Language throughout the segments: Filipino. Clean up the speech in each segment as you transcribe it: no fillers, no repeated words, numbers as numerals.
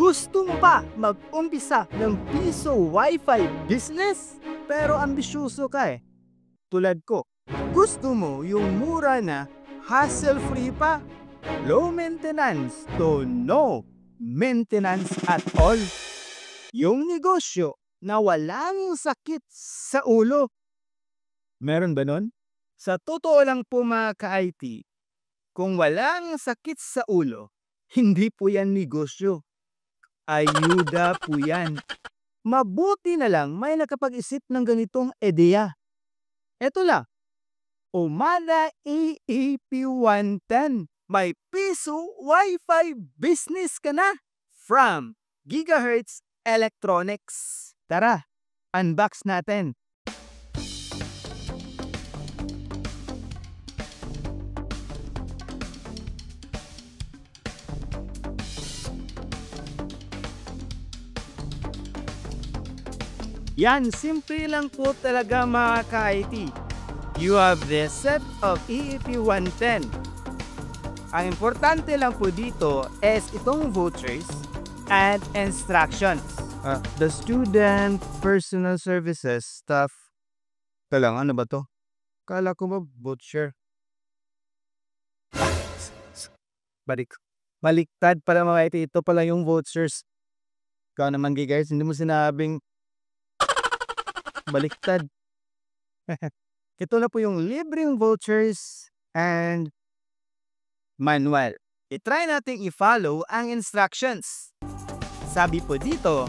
Gusto mo ba mag-umpisa ng piso Wi-Fi business? Pero ambisyoso ka eh. Tulad ko. Gusto mo yung mura na hassle-free pa? Low maintenance to no maintenance at all. Yung negosyo na walang sakit sa ulo. Meron ba nun? Sa totoo lang po mga ka-IT, kung walang sakit sa ulo, hindi po yan negosyo. Ayuda po yan. Mabuti na lang may nakapag-isip ng ganitong ideya. Eto lang. Umada EAP110. May piso Wi-Fi business ka na from Gigahertz Electronics. Tara, unbox natin. Yan, simple lang po talaga mga ka-IT. You have this set of EAP110. Ang importante lang po dito is itong vouchers and instructions. The student personal services stuff. Talang, ano ba to? Kala ko ba voucher? Baliktad pala mga IT. Ito pala yung vouchers. Ikaw naman guys, hindi mo sinabing baliktad. Ito na po yung libreng vouchers and manual. I-try natin i-follow ang instructions. Sabi po dito,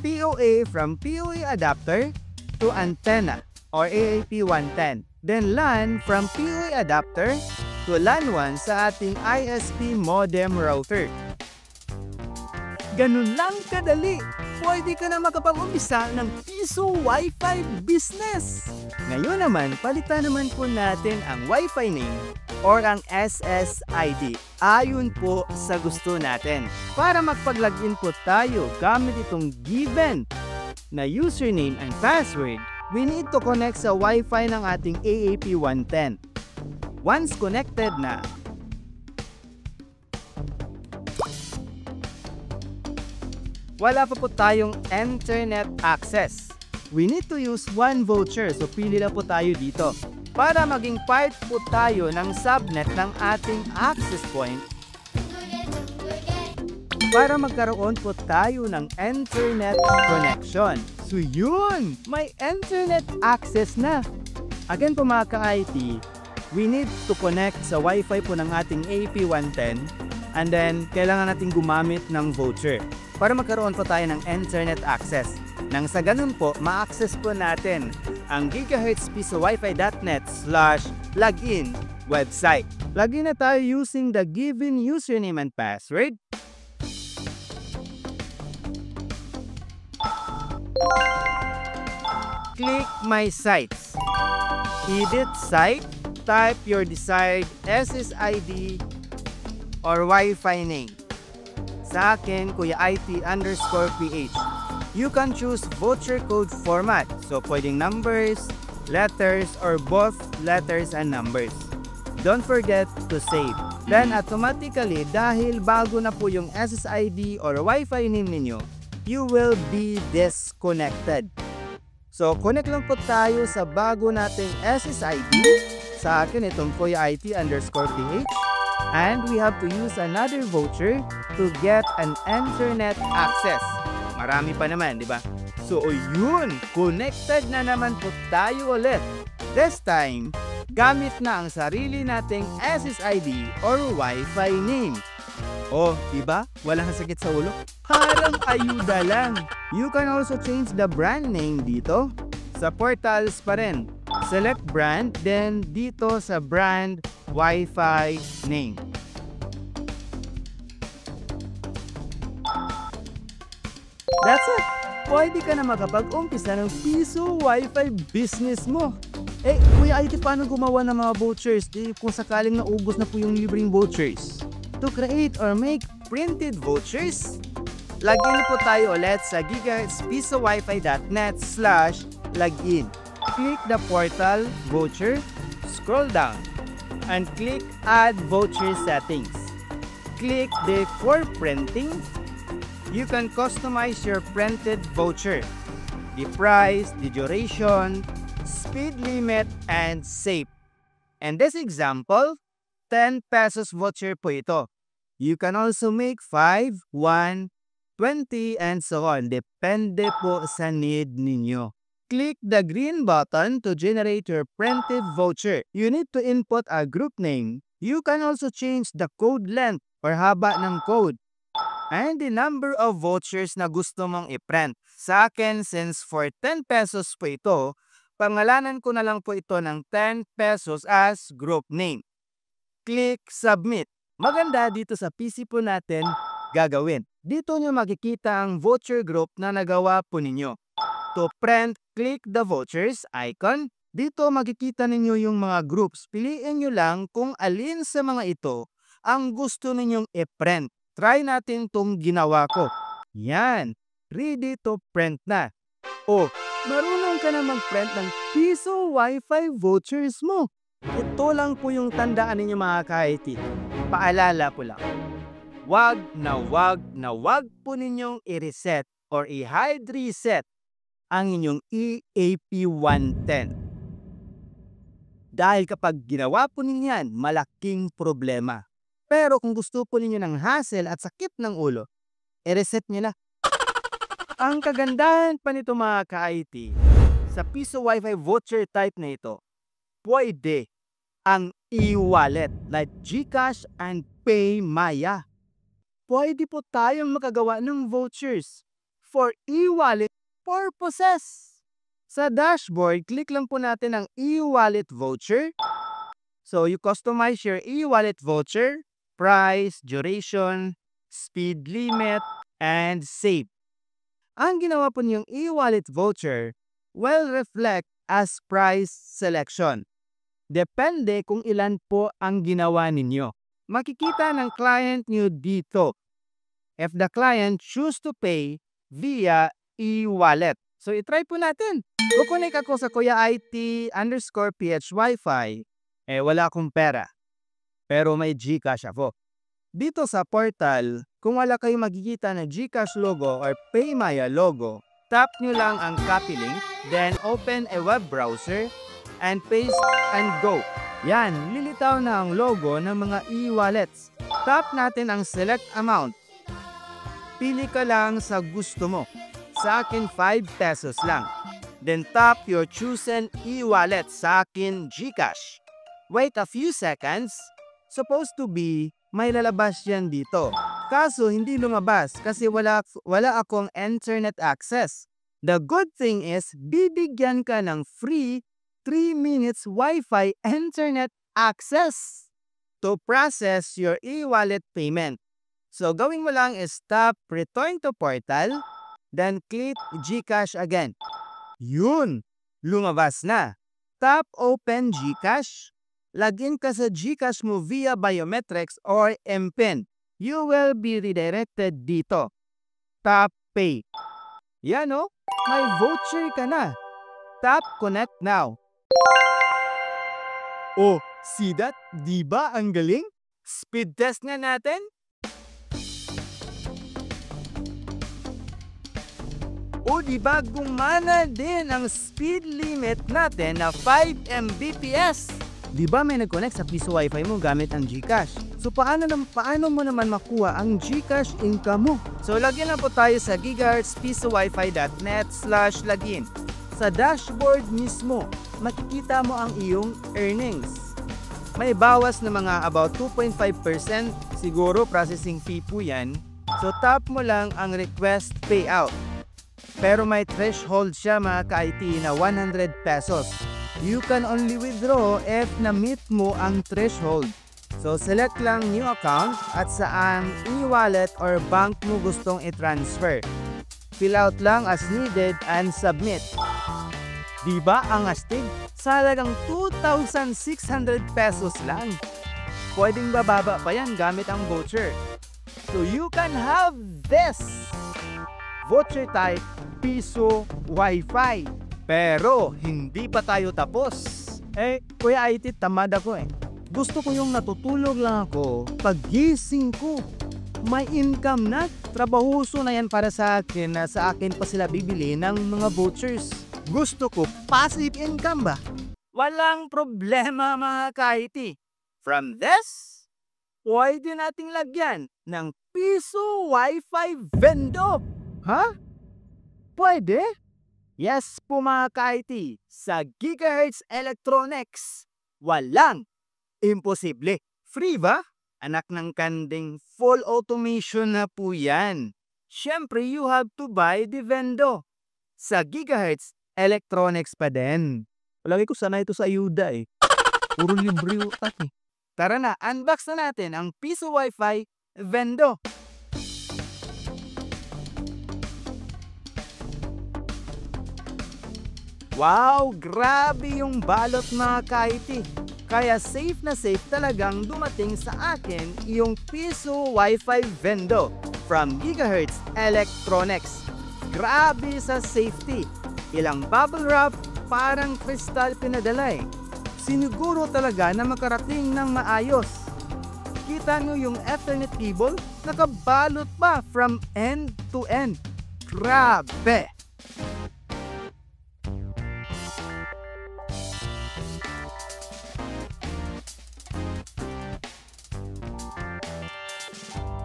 POA from POA adapter to antenna or AAP110. Then LAN from POA adapter to LAN 1 sa ating ISP modem router. Ganun lang kadali. Pwede ka na makapag-umpisa ng piso Wi-Fi business. Ngayon naman, palitan naman po natin ang Wi-Fi name or ang SSID ayon po sa gusto natin. Para magpag-login po tayo gamit itong given na username and password, we need to connect sa Wi-Fi ng ating AAP110. Once connected na, wala pa po tayong internet access. We need to use one voucher, so pili lang po tayo dito. Para maging part po tayo ng subnet ng ating access point, para magkaroon po tayo ng internet connection. So yun, may internet access na. Again po mga ka-IT, we need to connect sa Wi-Fi po ng ating AP110 and then kailangan natin gumamit ng voucher para magkaroon po tayo ng internet access. Nang sa ganun po, ma-access po natin ang gigahertzpisowifi.net/login website. Login na tayo using the given username and password. Click My Sites. Edit site. Type your desired SSID or Wi-Fi name. Sa akin, Kuya IT_PH. You can choose voucher code format. So, pwedeng numbers, letters, or both letters and numbers. Don't forget to save. Then, automatically, dahil bago na po yung SSID or Wi-Fi name ninyo, you will be disconnected. So, connect lang po tayo sa bago nating SSID. Sa akin, itong Kuya IT_PH. And we have to use another voucher to get an internet access. Marami pa naman, di ba? So, yun! Connected na naman po tayo ulit. This time, gamit na ang sarili nating SSID or Wi-Fi name. Oh, di ba? Walang sakit sa ulo? Parang ayuda lang. You can also change the brand name dito. Sa portals pa rin. Select brand, then dito sa brand Wi-Fi name. That's it! Pwede ka na makapag-umpisa ng piso Wi-Fi business mo. Eh, Kuya IT, paano gumawa ng mga vouchers? Kung sakaling naubos na po yung libreng vouchers. To create or make printed vouchers, login po tayo ulit sa gigahertzpisowifi.net/login. Click the portal voucher, scroll down, and click Add Voucher Settings. Click the For Printing, you can customize your printed voucher. The price, the duration, speed limit, and save. In this example, 10 pesos voucher po ito. You can also make 5, 1, 20, and so on. Depende po sa need ninyo. Click the green button to generate your printed voucher. You need to input a group name. You can also change the code length or haba ng code and the number of vouchers na gusto mong i-print. Sa akin, since for 10 pesos po ito, pangalanan ko na lang po ito ng 10 pesos as group name. Click Submit. Maganda dito sa PC po natin gagawin. Dito nyo makikita ang voucher group na nagawa po ninyo. To print, click the vouchers icon. Dito makikita ninyo yung mga groups. Piliin nyo lang kung alin sa mga ito ang gusto ninyong i-print. Try natin itong ginawa ko. Yan. Ready to print na. O, marunong ka na mag-print ng piso Wi-Fi vouchers mo. Ito lang po yung tandaan ninyo mga ka-IT. Paalala po lang. Wag na wag po ninyong i-reset or i-hide reset ang inyong EAP110. Dahil kapag ginawa po ninyo yan, malaking problema. Pero kung gusto po ninyo ng hassle at sakit ng ulo, i-reset nyo na. Ang kagandahan pa nito mga ka-IT, sa Piso Wi-Fi voucher type na ito, pwede ang e-wallet like GCash and PayMaya. Pwede po tayong makagawa ng vouchers for e-wallet purposes. Sa dashboard, click lang po natin ang e-wallet voucher. So, you customize your e-wallet voucher, price, duration, speed limit, and save. Ang ginawa po niyong e-wallet voucher will reflect as price selection. Depende kung ilan po ang ginawa ninyo. Makikita ng client nyo dito if the client choose to pay via e-wallet. So, itry po natin. Kukunik ako sa Kuya IT_PH Wi-Fi. Wala akong pera. Pero may GCash ako. Dito sa portal, kung wala kayong makikita na GCash logo or PayMaya logo, tap nyo lang ang copy link, then open a web browser, and paste and go. Yan, lilitaw na ang logo ng mga e-wallets. Tap natin ang select amount. Pili ka lang sa gusto mo. Sa akin, 5 pesos lang. Then tap your chosen e-wallet. Sa akin, GCash. Wait a few seconds. Supposed to be, may lalabas yan dito. Kaso, hindi lumabas kasi wala akong internet access. The good thing is, bibigyan ka ng free 3 minutes Wi-Fi internet access to process your e-wallet payment. So, gawin mo lang is tap Return to Portal, then click GCash again. Yun! Lumabas na. Tap Open GCash. Login ka sa GCash mo via biometrics or MPIN. You will be redirected dito. Tap Pay. Yan o, may voucher ka na. Tap Connect Now. Oh, see that? Diba ang galing? Speed test nga natin. O diba gumana din ang speed limit natin na 5 Mbps? Diba may nag-connect sa Piso Wi-Fi mo gamit ang GCash? So paano mo naman makuha ang GCash income mo? So login lang po tayo sa gigahertzpisowifi.net/login. Sa dashboard mismo, makikita mo ang iyong earnings. May bawas na mga about 2.5%, siguro processing fee po yan. So tap mo lang ang request payout. Pero may threshold siya mga ka-IT na 100 pesos. You can only withdraw if na-meet mo ang threshold. So select lang new account at saan e-wallet or bank mo gustong i-transfer. Fill out lang as needed and submit. Diba ang astig? Sa halagang 2,600 pesos lang. Pwedeng bababa pa yan gamit ang voucher. So you can have this voucher type Piso Wi-Fi. Pero hindi pa tayo tapos. Kuya IT, tamad ako Gusto ko yung natutulog lang ako pag gising ko. May income na. Trabahuso na yan para sa akin na sa akin pa sila bibili ng mga vouchers. Gusto ko passive income ba? Walang problema mga ka-IT. From this, pwede nating lagyan ng piso Wi-Fi vendo. Ha? Pwede? Yes po mga ka-IT. Sa Gigahertz Electronics, walang imposible. Free ba? Anak ng kanding, full automation na po yan. Siyempre, you have to buy the vendo. Sa Gigahertz Electronics pa din. Palagi ko sana ito sa ayuda eh. Puro libre utak eh. Tara na, unbox na natin ang piso Wi-Fi vendo. Wow, grabe yung balot mga ka-IT. Kaya safe na safe talagang dumating sa akin yung piso Wi-Fi vendo from Gigahertz Electronics. Grabe sa safety. Ilang bubble wrap, parang kristal pinadala eh. Siniguro talaga na makarating ng maayos. Kita nyo yung Ethernet cable? Nakabalot pa from end to end. Grabe!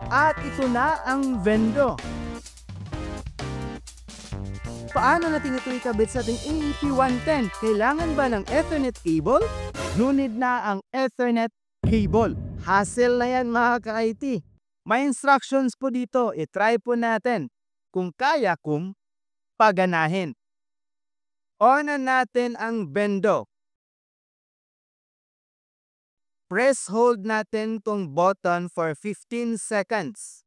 At ito na ang vendo. Paano natin ito ikabit sa ating AEP-110? Kailangan ba ng Ethernet cable? Nunid na ang Ethernet cable. Hassle na yan mga ka-IT. May instructions po dito. I-try po natin kung kaya kong paganahin. On na natin ang vendo. Press hold natin tong button for 15 seconds.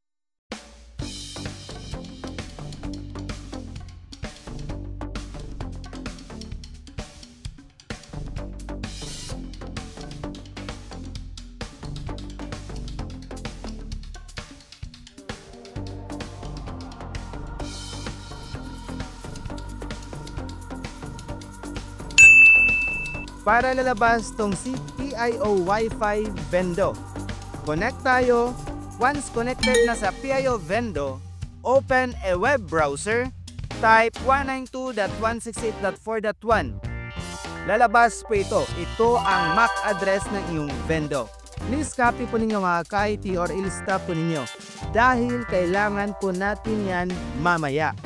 Para lalabas tong PIO Wi-Fi vendo. Connect tayo. Once connected na sa PIO vendo, open a web browser. Type 192.168.4.1. Lalabas po ito. Ito ang MAC address ng iyong vendo. Please copy po ninyo mga ka-IT or ilista po ninyo. Dahil kailangan po natin yan mamaya.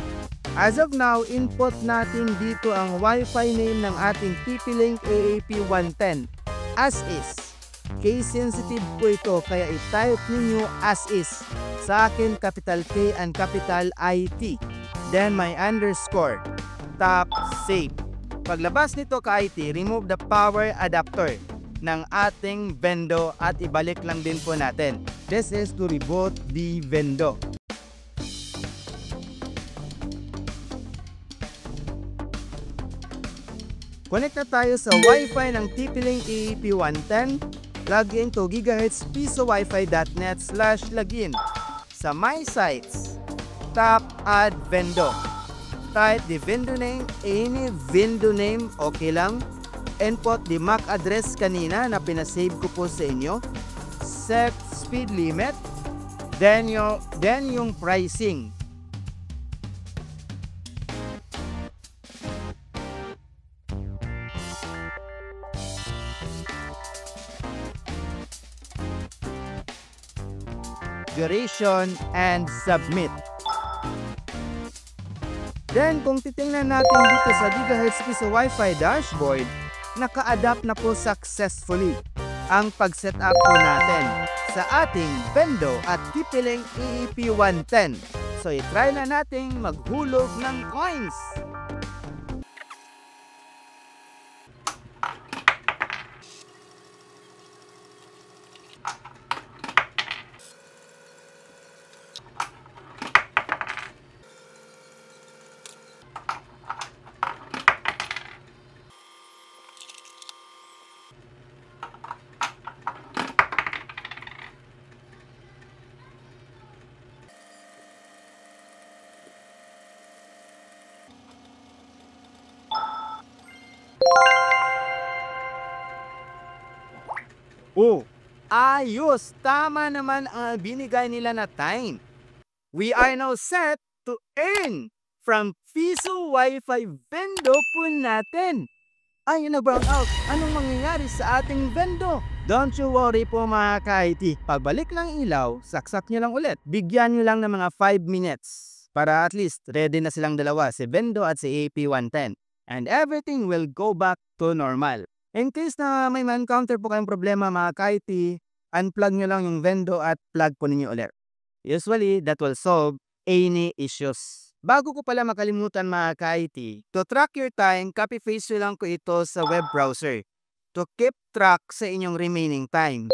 As of now, input natin dito ang Wi-Fi name ng ating TP-Link AEP-110 as is. Case sensitive po ito kaya i-type ninyo as is. Sa akin, capital K and capital IT. Then may underscore. Tap save. Paglabas nito ka-IT, remove the power adapter ng ating vendo at ibalik lang din po natin. This is to reboot the vendo. Connect na tayo sa Wi-Fi ng TP-Link AEP-110. Login to gigahertzpisowifi.net/login. Sa My Sites, tap Add Vendo. Type the vendor name, any vendor name, okay lang. Input the MAC address kanina na pinasave ko po sa inyo. Set speed limit. Then yung pricing. Duration, and submit. Then, kung titingnan natin dito sa Gigahertz Piso Wi-Fi dashboard, naka-adapt na po successfully ang pag-setup po natin sa ating vendo at TP-Link AEP-110. So, i-try na nating maghulog ng coins. Oh, ayos! Tama naman ang binigay nila na time. We are now set to earn from Piso Wi-Fi Vendo po natin. Ay, na-brown out. Anong mangyayari sa ating Vendo? Don't you worry po mga ka-IT. Pagbalik ng ilaw, saksak nyo lang ulit. Bigyan nyo lang ng mga 5 minutes para at least ready na silang dalawa, si Vendo at si AP110. And everything will go back to normal. In case na may ma-encounter po kayong problema mga ka-IT, unplug nyo lang yung Vendo at plug po ninyo ulit. Usually, that will solve any issues. Bago ko pala makalimutan mga ka-IT, to track your time, copy-paste lang ko ito sa web browser to keep track sa inyong remaining time.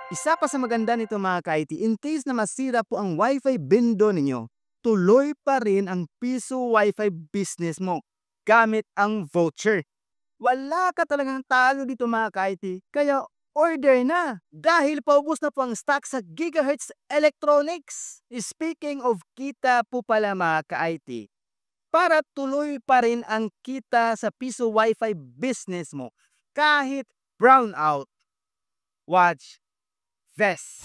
Isa pa sa maganda nito mga ka-IT, in case na masira po ang Wi-Fi Vendo ninyo, tuloy pa rin ang Piso Wi-Fi business mo gamit ang voucher. Wala ka talagang talo dito mga ka-IT, kaya order na dahil paubos na po ang stock sa Gigahertz Electronics. Speaking of kita po pala mga ka-IT, para tuloy pa rin ang kita sa Piso Wi-Fi business mo kahit brownout, watch this.